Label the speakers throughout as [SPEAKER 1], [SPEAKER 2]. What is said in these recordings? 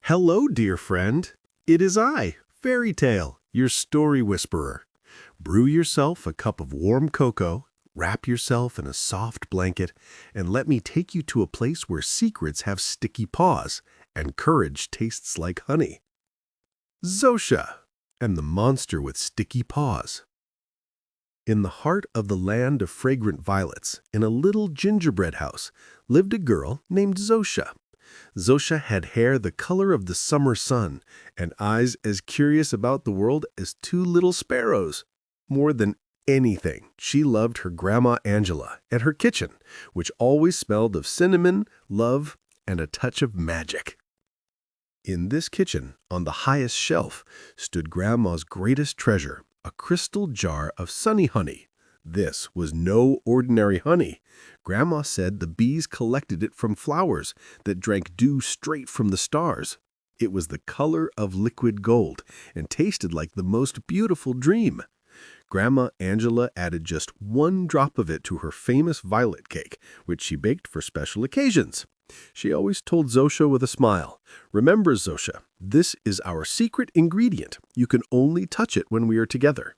[SPEAKER 1] Hello, dear friend. It is I, Fairy Tale, your story whisperer. Brew yourself a cup of warm cocoa, wrap yourself in a soft blanket, and let me take you to a place where secrets have sticky paws and courage tastes like honey. Zosia and the monster with sticky paws. In the heart of the land of fragrant violets, in a little gingerbread house, lived a girl named Zosia. Zosia had hair the color of the summer sun and eyes as curious about the world as two little sparrows. More than anything, she loved her Grandma Angela and her kitchen, which always smelled of cinnamon, love, and a touch of magic. In this kitchen, on the highest shelf, stood Grandma's greatest treasure, a crystal jar of sunny honey. This was no ordinary honey. Grandma said the bees collected it from flowers that drank dew straight from the stars. It was the color of liquid gold and tasted like the most beautiful dream. Grandma Angela added just one drop of it to her famous violet cake, which she baked for special occasions. She always told Zosia with a smile, "Remember, Zosia, this is our secret ingredient. You can only touch it when we are together."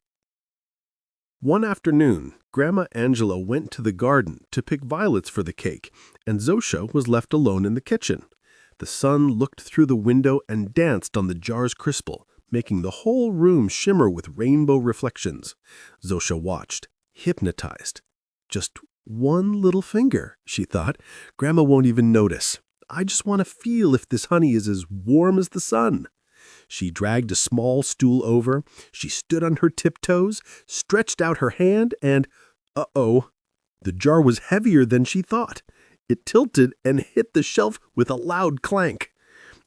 [SPEAKER 1] One afternoon, Grandma Angela went to the garden to pick violets for the cake, and Zosia was left alone in the kitchen. The sun looked through the window and danced on the jar's crystal, making the whole room shimmer with rainbow reflections. Zosia watched, hypnotized. Just one little finger, she thought. Grandma won't even notice. I just want to feel if this honey is as warm as the sun. She dragged a small stool over. She stood on her tiptoes, stretched out her hand, and, uh-oh, the jar was heavier than she thought. It tilted and hit the shelf with a loud clank.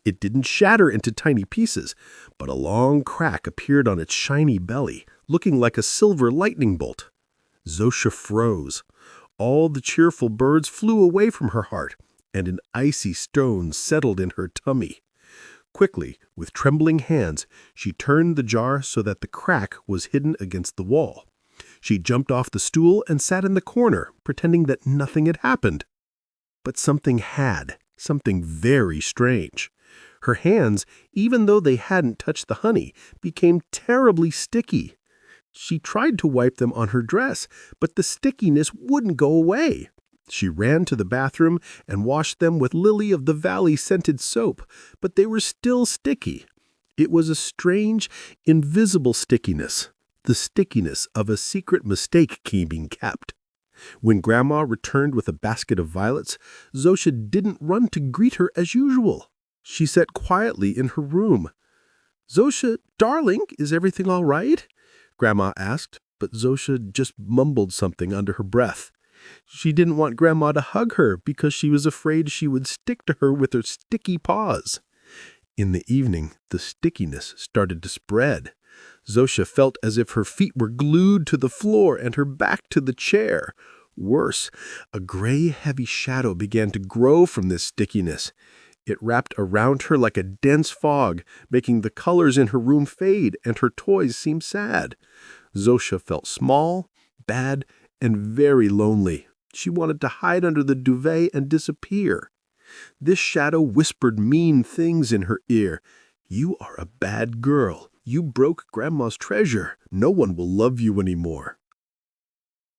[SPEAKER 1] It didn't shatter into tiny pieces, but a long crack appeared on its shiny belly, looking like a silver lightning bolt. Zosia froze. All the cheerful birds flew away from her heart, and an icy stone settled in her tummy. Quickly, with trembling hands, she turned the jar so that the crack was hidden against the wall. She jumped off the stool and sat in the corner, pretending that nothing had happened. But something had, something very strange. Her hands, even though they hadn't touched the honey, became terribly sticky. She tried to wipe them on her dress, but the stickiness wouldn't go away. She ran to the bathroom and washed them with lily-of-the-valley scented soap, but they were still sticky. It was a strange, invisible stickiness, the stickiness of a secret mistake being kept. When Grandma returned with a basket of violets, Zosia didn't run to greet her as usual. She sat quietly in her room. "Zosia, darling, is everything all right?" Grandma asked, but Zosia just mumbled something under her breath. She didn't want Grandma to hug her because she was afraid she would stick to her with her sticky paws. In the evening, the stickiness started to spread. Zosia felt as if her feet were glued to the floor and her back to the chair. Worse, a gray, heavy shadow began to grow from this stickiness. It wrapped around her like a dense fog, making the colors in her room fade and her toys seem sad. Zosia felt small, bad, and very lonely. She wanted to hide under the duvet and disappear. This shadow whispered mean things in her ear. "You are a bad girl. You broke Grandma's treasure. No one will love you anymore."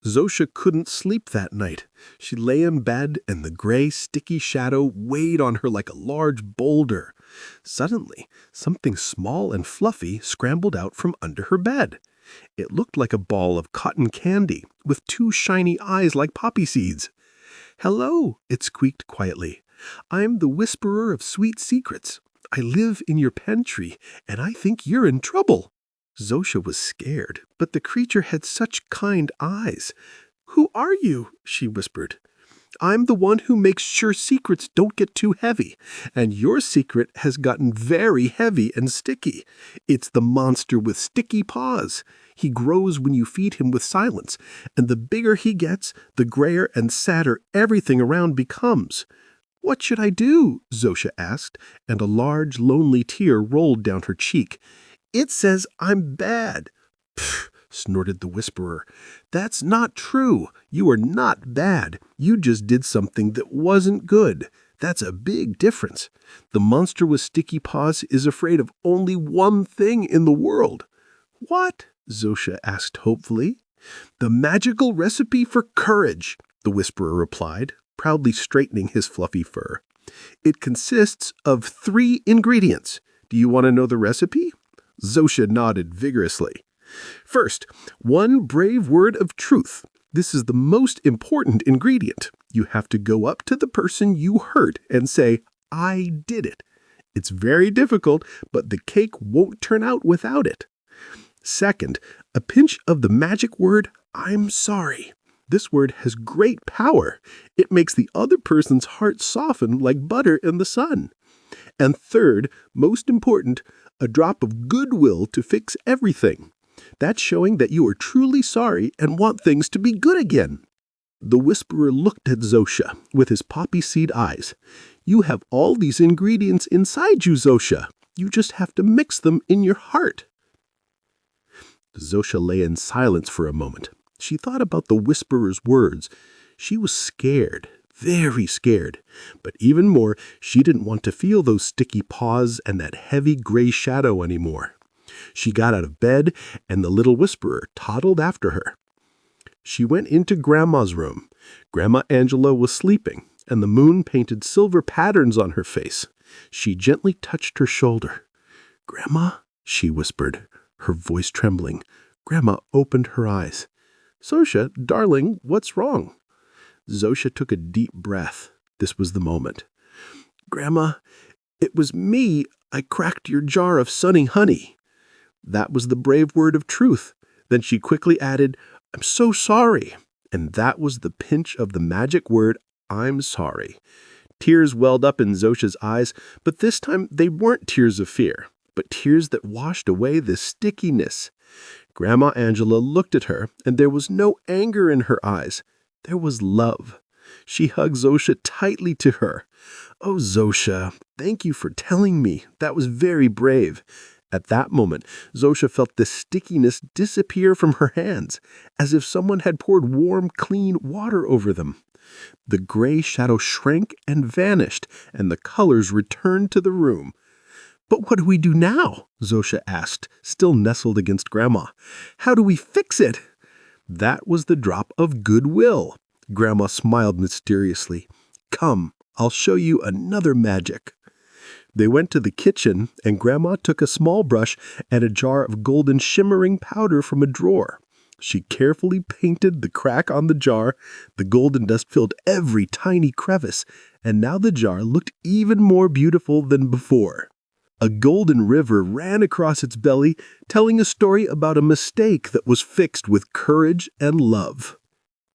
[SPEAKER 1] Zosia couldn't sleep that night. She lay in bed, and the gray, sticky shadow weighed on her like a large boulder. Suddenly, something small and fluffy scrambled out from under her bed. It looked like a ball of cotton candy, with two shiny eyes like poppy seeds. "Hello," it squeaked quietly. "I'm the whisperer of sweet secrets. I live in your pantry, and I think you're in trouble." Zosia was scared, but the creature had such kind eyes. "Who are you?" she whispered. "I'm the one who makes sure secrets don't get too heavy, and your secret has gotten very heavy and sticky. It's the monster with sticky paws. He grows when you feed him with silence, and the bigger he gets, the grayer and sadder everything around becomes." "What should I do?" Zosia asked, and a large, lonely tear rolled down her cheek. "It says I'm bad." "Pfft," snorted the whisperer. "That's not true. You are not bad. You just did something that wasn't good. That's a big difference. The monster with sticky paws is afraid of only one thing in the world. What? Zosia asked hopefully. The magical recipe for courage, the whisperer replied, proudly straightening his fluffy fur. It consists of 3 ingredients. Do you want to know the recipe? Zosia nodded vigorously. First, 1 brave word of truth. This is the most important ingredient. You have to go up to the person you hurt and say, "I did it." It's very difficult, but the cake won't turn out without it. Second, a pinch of the magic word, "I'm sorry." This word has great power. It makes the other person's heart soften like butter in the sun. And third, most important, a drop of goodwill to fix everything. That's showing that you are truly sorry and want things to be good again. The whisperer looked at Zosia with his poppy seed eyes. You have all these ingredients inside you, Zosia. You just have to mix them in your heart. Zosia lay in silence for a moment. She thought about the whisperer's words. She was scared, very scared. But even more, she didn't want to feel those sticky paws and that heavy gray shadow anymore. She got out of bed, and the little whisperer toddled after her. She went into Grandma's room. Grandma Angela was sleeping, and the moon painted silver patterns on her face. She gently touched her shoulder. "Grandma," she whispered, her voice trembling. Grandma opened her eyes. "Zosia, darling, what's wrong?" Zosia took a deep breath. This was the moment. "Grandma, it was me. I cracked your jar of sunny honey." That was the brave word of truth. Then she quickly added, "I'm so sorry." And that was the pinch of the magic word, "I'm sorry." Tears welled up in Zosia's eyes, but this time they weren't tears of fear, but tears that washed away the stickiness. Grandma Angela looked at her, and there was no anger in her eyes. There was love. She hugged Zosia tightly to her. "Oh, Zosia, thank you for telling me. That was very brave." At that moment, Zosia felt the stickiness disappear from her hands, as if someone had poured warm, clean water over them. The gray shadow shrank and vanished, and the colors returned to the room. "But what do we do now?" Zosia asked, still nestled against Grandma. "How do we fix it?" That was the drop of goodwill. Grandma smiled mysteriously. "Come, I'll show you another magic." They went to the kitchen, and Grandma took a small brush and a jar of golden shimmering powder from a drawer. She carefully painted the crack on the jar. The golden dust filled every tiny crevice, and now the jar looked even more beautiful than before. A golden river ran across its belly, telling a story about a mistake that was fixed with courage and love.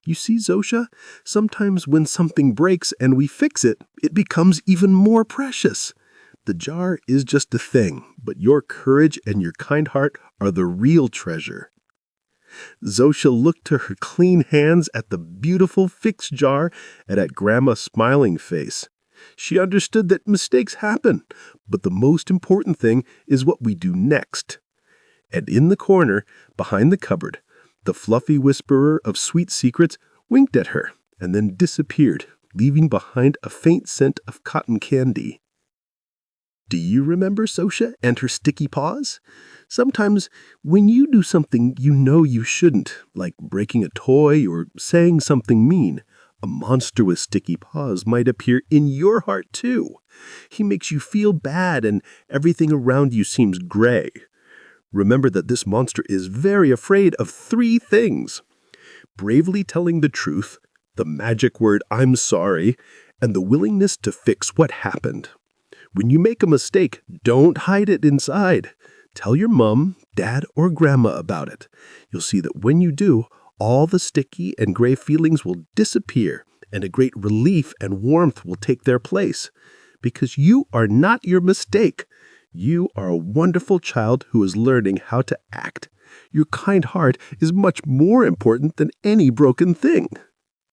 [SPEAKER 1] You see, Zosia, sometimes when something breaks and we fix it, it becomes even more precious. The jar is just a thing, but your courage and your kind heart are the real treasure. Zosia looked to her clean hands, at the beautiful fixed jar, and at Grandma's smiling face. She understood that mistakes happen, but the most important thing is what we do next. And in the corner, behind the cupboard, the fluffy whisperer of sweet secrets winked at her and then disappeared, leaving behind a faint scent of cotton candy. Do you remember Zosia and her sticky paws? Sometimes when you do something you know you shouldn't, like breaking a toy or saying something mean, a monster with sticky paws might appear in your heart too. He makes you feel bad and everything around you seems gray. Remember that this monster is very afraid of 3 things: bravely telling the truth, the magic word "I'm sorry," and the willingness to fix what happened. When you make a mistake, don't hide it inside. Tell your mom, dad, or grandma about it. You'll see that when you do, all the sticky and gray feelings will disappear, and a great relief and warmth will take their place. Because you are not your mistake. You are a wonderful child who is learning how to act. Your kind heart is much more important than any broken thing.